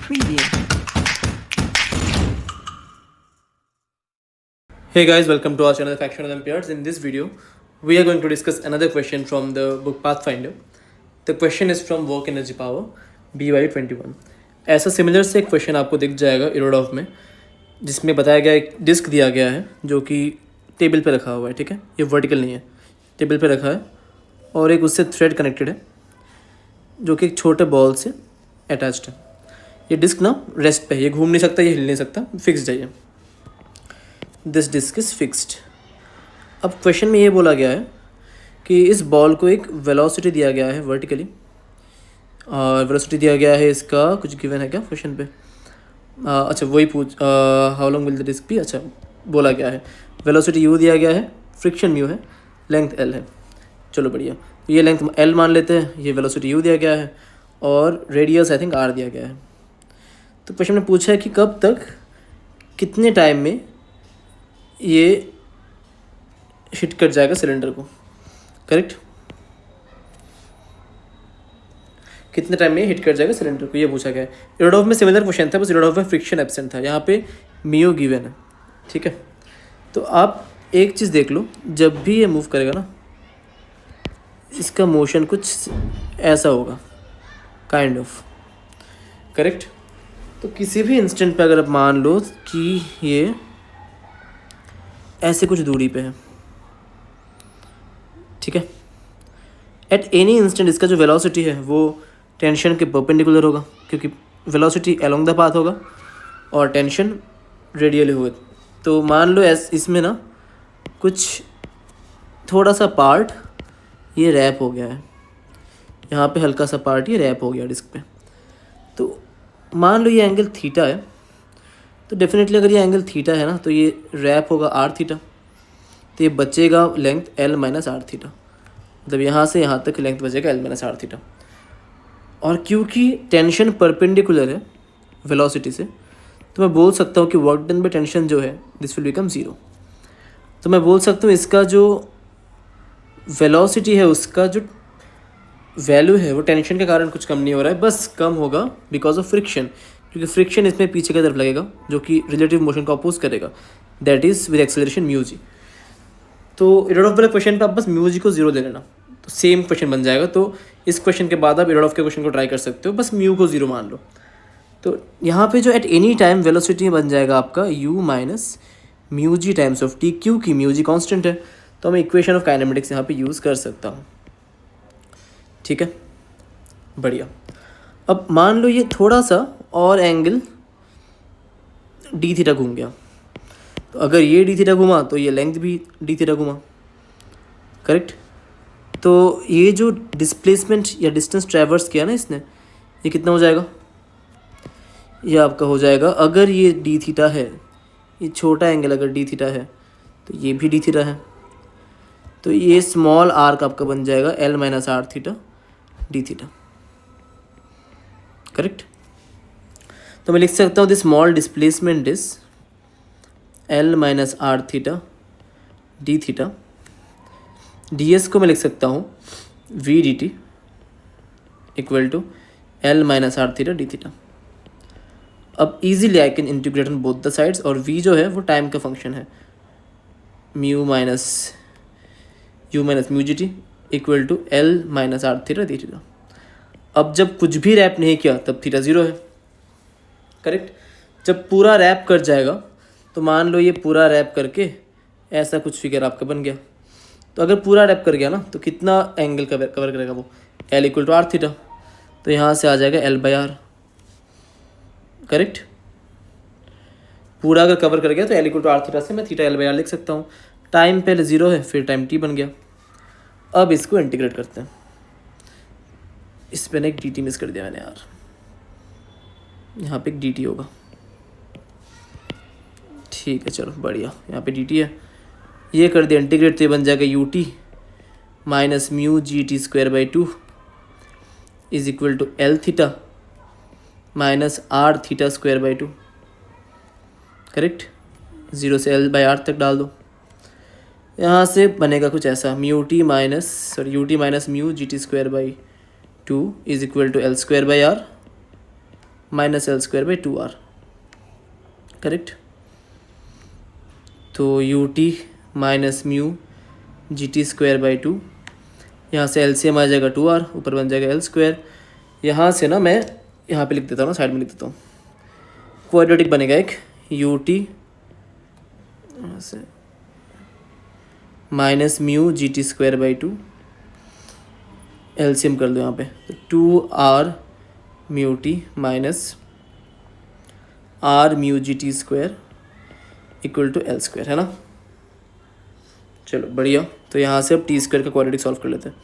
Preview. Hey guys, welcome to our channel Faction of Empires. In this video, we are going to discuss another question from the book Pathfinder. The question is from Work Energy Power, BY21. ऐसा similar से एक question आपको दिख जाएगा इरोडॉफ में, जिसमें बताया गया एक डिस्क दिया गया है जो कि टेबल पे रखा हुआ है. ठीक है, ये वर्टिकल नहीं है, टेबल पे रखा है और एक उससे थ्रेड कनेक्टेड है जो कि एक छोटे बॉल से अटैच्ड है. ये डिस्क ना रेस्ट पे है, ये घूम नहीं सकता, ये हिल नहीं सकता, फिक्स्ड है ये. This disc is fixed. अब क्वेश्चन में ये बोला गया है कि इस बॉल को एक वेलोसिटी दिया गया है वर्टिकली, और वेलोसिटी दिया गया है इसका कुछ गिवन है क्या क्वेश्चन पे. अच्छा वही पूछ, how long will the disk be. अच्छा बोला गया है वेलोसिटी u दिया गया है, फ्रिक्शन म्यू है, लेंथ l है. चलो बढ़िया, तो ये लेंथ l मान लेते हैं, ये वेलोसिटी u दिया गया है और रेडियस आई थिंक r दिया गया है. तो क्वेश्चन में पूछा है कि कब तक, कितने टाइम में ये हिट कर जाएगा सिलेंडर को. करेक्ट, कितने टाइम में हिट कर जाएगा सिलेंडर को, ये पूछा गया है. इरोडॉफ में सिमिलर क्वेश्चन था, बस इरोडॉफ में फ्रिक्शन एब्सेंट था, यहाँ पे म्यू गिवन है. ठीक है, तो आप एक चीज़ देख लो, जब भी ये मूव करेगा ना, इसका मोशन कुछ ऐसा होगा काइंड ऑफ. करेक्ट, तो किसी भी इंस्टेंट पे अगर आप मान लो कि ये ऐसे कुछ दूरी पे है, ठीक है, एट एनी इंस्टेंट इसका जो वेलोसिटी है वो टेंशन के परपेंडिकुलर होगा, क्योंकि वेलोसिटी अलोंग द पाथ होगा और टेंशन रेडियली होगा. तो मान लो इसमें ना कुछ थोड़ा सा पार्ट ये रैप हो गया है, यहाँ पे हल्का सा पार्ट ये रैप हो गया डिस्क पे. तो मान लो ये एंगल थीटा है, तो डेफिनेटली अगर ये एंगल थीटा है ना, तो ये रैप होगा आर थीटा, तो ये बचेगा length L minus are theta. मतलब यहाँ से यहाँ तक लेंथ बचेगा एल माइनस आर थीटा. और क्योंकि टेंशन परपेंडिकुलर है वेलोसिटी से, तो मैं बोल सकता हूँ कि वर्क डन बाय टेंशन जो है दिस विल बिकम ज़ीरो. तो मैं बोल सकता हूँ इसका जो वेलोसिटी है उसका जो वैल्यू है वो टेंशन के कारण कुछ कम नहीं हो रहा है, बस कम होगा बिकॉज ऑफ फ्रिक्शन, क्योंकि फ्रिक्शन इसमें पीछे की तरफ लगेगा जो कि रिलेटिव मोशन को अपोज करेगा, that is with acceleration mu g. तो इरोडॉफ वाले क्वेश्चन पे आप बस म्यू जी को जीरो ले लेना, तो सेम क्वेश्चन बन जाएगा. तो इस क्वेश्चन के बाद आप इरोडॉफ के क्वेश्चन को ट्राई कर सकते हो, बस म्यू को जीरो मान लो. तो यहाँ पे जो एट एनी टाइम वेलोसिटी बन जाएगा आपका u minus mu G times of T, क्योंकि म्यू जी कॉन्स्टेंट है, तो मैं इक्वेशन ऑफ काइनेमेटिक्स यहाँ पे यूज़ कर सकता हूँ. ठीक है, बढ़िया. अब मान लो ये थोड़ा सा और एंगल डी थीटा घूम गया, तो अगर ये डी थीटा घुमा तो ये लेंथ भी डी थीटा घुमा. करेक्ट, तो ये जो डिस्प्लेसमेंट या डिस्टेंस ट्रैवर्स किया ना इसने, ये कितना हो जाएगा, ये आपका हो जाएगा, अगर ये डी थीटा है, ये छोटा एंगल अगर डी थीटा है तो ये भी डी थीटा है, तो ये स्मॉल आर का आपका बन जाएगा l minus are theta D theta. Correct, तो मैं लिख सकता हूँ this small displacement is l minus are theta D theta. D s को मैं लिख सकता हूँ v d t equal to L minus are theta D theta. अब easily I can integrate on both the sides, और v जो है वो टाइम का फंक्शन है, mu minus u minus mu ji t equal to L minus are theta D theta. अब जब कुछ भी रैप नहीं किया तब थीटा ज़ीरो है. करेक्ट, जब पूरा रैप कर जाएगा तो मान लो ये पूरा रैप करके ऐसा कुछ फिगर आपका बन गया, तो अगर पूरा रैप कर गया ना तो कितना एंगल कवर करेगा वो, L equal to R theta, तो यहाँ से आ जाएगा एल बाई आर. करेक्ट, पूरा अगर कवर कर गया तो L equal to R theta से मैं थीटा एल बाई आर लिख सकता हूँ. टाइम पहले ज़ीरो है, फिर टाइम टी बन गया. अब इसको इंटीग्रेट करते हैं. इस पर एक डी टी मिस कर दिया मैंने यार, यहाँ पे एक डी टी होगा. ठीक है चलो बढ़िया, यहाँ पे डी टी है, ये कर दिया इंटीग्रेट, तो ये बन जाएगा u t minus mu G T square by two is equal to l theta minus are theta square by two. Correct, zero से एल बाई आर तक डाल दो, यहाँ से बनेगा कुछ ऐसा, mu T minus u t minus mu G T square by two is equal to L square by r minus l square by 2r, correct. तो u t minus mu G T square by 2, यहाँ से LCM आ जाएगा 2r, ऊपर बन जाएगा L square. यहाँ से ना मैं यहाँ पे लिख देता हूँ ना, साइड में लिख देता हूँ, क्वाड्रेटिक बनेगा एक यू टी यहाँ से minus mu G T square by 2, LCM कर दो यहाँ पे, तो 2r mu T minus r mu G T square equal to L square, है ना। चलो बढ़िया। तो यहाँ से अब टी स्क्वायर का क्वाड्रेटिक सॉल्व कर लेते हैं।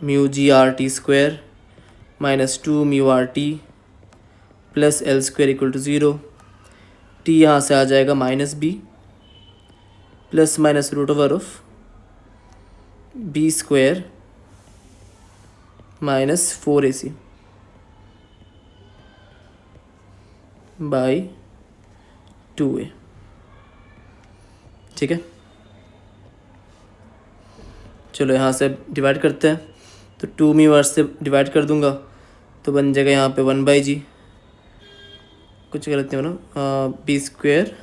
Mu ji R T square minus 2 mu R T plus L square equal to 0। T यहाँ से आ जाएगा minus B plus minus root over of B square minus 4ac by 2a, ठीक है। चलो यहाँ से डिवाइड करते हैं, तो 2 म्यू आर से डिवाइड कर दूंगा तो बन जाएगा यहाँ पे 1/g, कुछ गलत नहीं होना, B square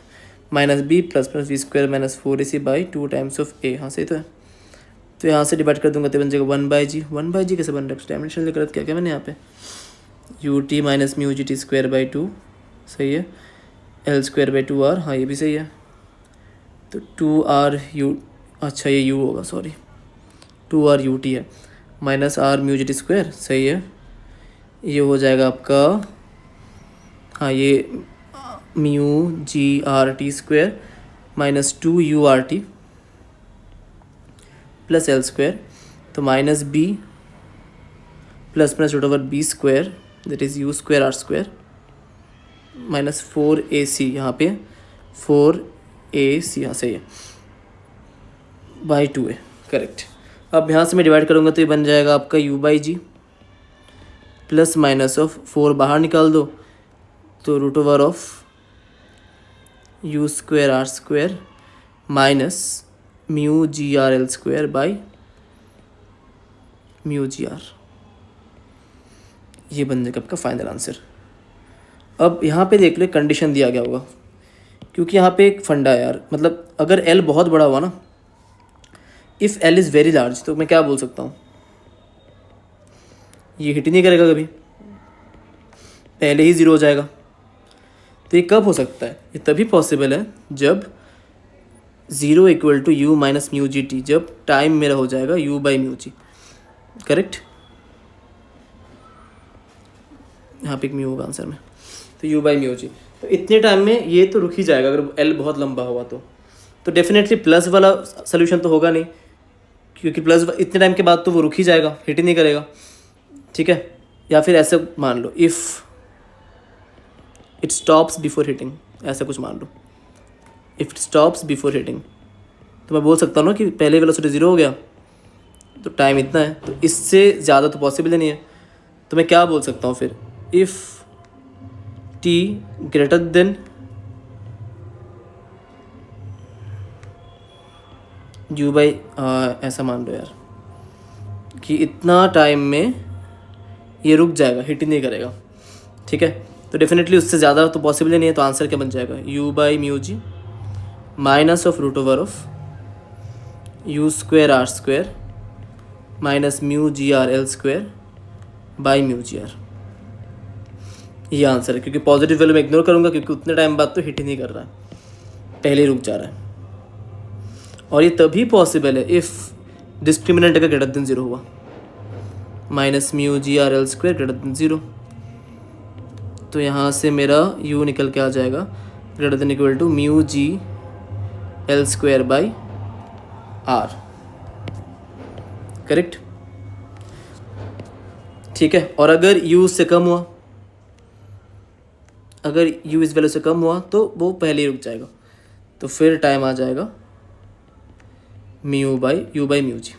minus B plus plus B square minus 4ac by 2 times of a, हाँ सही तो है। तो यहाँ से डिवाइड कर दूंगा तो बन जाएगा 1/g। 1/g कैसे बन रहा है, डायमेंशन गलत क्या मैंने यहाँ पे, you t minus mu G T square by 2 सही है, एल स्क्वायर बाई 2r, हाँ ये भी सही है। तो 2r यू, अच्छा ये u होगा, सॉरी 2r यू टी है, minus r mu G T square सही है, ये हो जाएगा आपका, हाँ ये म्यू जी R T square minus 2 u r T plus L square, तो minus B plus plus root over b square that is u square are square minus 4ac, यहाँ पे 4ac यहाँ से है बाई 2a, करेक्ट। अब यहाँ से मैं डिवाइड करूँगा तो ये बन जाएगा आपका u by G plus minus of 4 बाहर निकाल दो तो root over of you square are square minus mu ji R L square by mu ji are, ये बन जाएगा आपका फाइनल आंसर। अब यहाँ पे देख ले कंडीशन दिया गया होगा, क्योंकि यहाँ पे एक फंडा है यार, मतलब अगर L बहुत बड़ा हुआ ना, if L is very large, तो मैं क्या बोल सकता हूँ, ये हिट ही नहीं करेगा कभी, पहले ही 0 हो जाएगा। तो ये कब हो सकता है, ये तभी पॉसिबल है जब 0 equal to U minus mu ji T, जब टाइम मेरा हो जाएगा u by mu G, correct. यहाँ पे एक म्यू होगा आंसर में, तो u बाई म्यू जी, तो इतने टाइम में ये तो रुक ही जाएगा अगर L बहुत लंबा हुआ तो डेफिनेटली प्लस वाला सोल्यूशन तो होगा नहीं, क्योंकि प्लस इतने टाइम के बाद तो वो रुक ही जाएगा, हिट ही नहीं करेगा, ठीक है। या फिर ऐसे मान लो if it stops before hitting, ऐसा कुछ मान लो, if it stops before hitting, तो मैं बोल सकता हूँ ना कि पहले वेलोसिटी 0 हो गया तो टाइम इतना है, तो इससे ज़्यादा तो पॉसिबल ही नहीं है। तो मैं क्या बोल सकता हूँ फिर, if t greater than u by, ऐसा मान लो यार कि इतना टाइम में ये रुक जाएगा, हिट ही नहीं करेगा, ठीक है। तो डेफिनेटली उससे ज़्यादा तो पॉसिबल ही नहीं है, तो आंसर क्या बन जाएगा, u by mu g minus of root over of you square are square minus mu ji R L square by mu ji are, ये आंसर है। क्योंकि पॉजिटिव वैल्यू में इग्नोर करूँगा, क्योंकि उतने टाइम बाद तो हिट ही नहीं कर रहा है, पहले ही रुक जा रहा है। और ये तभी पॉसिबल है इफ़ डिस्क्रिमिनेंट अगर ग्रेटर देन 0 हुआ, माइनस म्यू जी R L square greater than 0, तो यहाँ से मेरा u निकल के आ जाएगा greater than equal to mu g l square by r, correct, ठीक है। और अगर u उससे कम हुआ, अगर u इस वैल्यू से कम हुआ तो वो पहले ही रुक जाएगा, तो फिर टाइम आ जाएगा mu by u by mu g.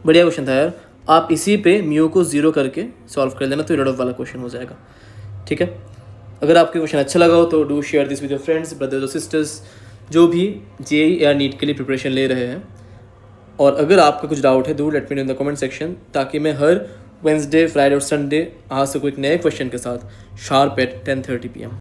बढ़िया क्वेश्चन था यार, आप इसी पे म्यू को 0 करके सॉल्व कर लेना तो रेड ऑफ वाला क्वेश्चन हो जाएगा, ठीक है। अगर आपको क्वेश्चन अच्छा लगा हो तो do share this with your friends, brothers और सिस्टर्स जो भी जेईई या नीट के लिए प्रिपरेशन ले रहे हैं। और अगर आपका कुछ डाउट है, do let me know in the comment section, ताकि मैं हर वेंसडे, फ्राइडे और संडे आ सको एक नए क्वेश्चन के साथ शार्प एट 10:30 PM।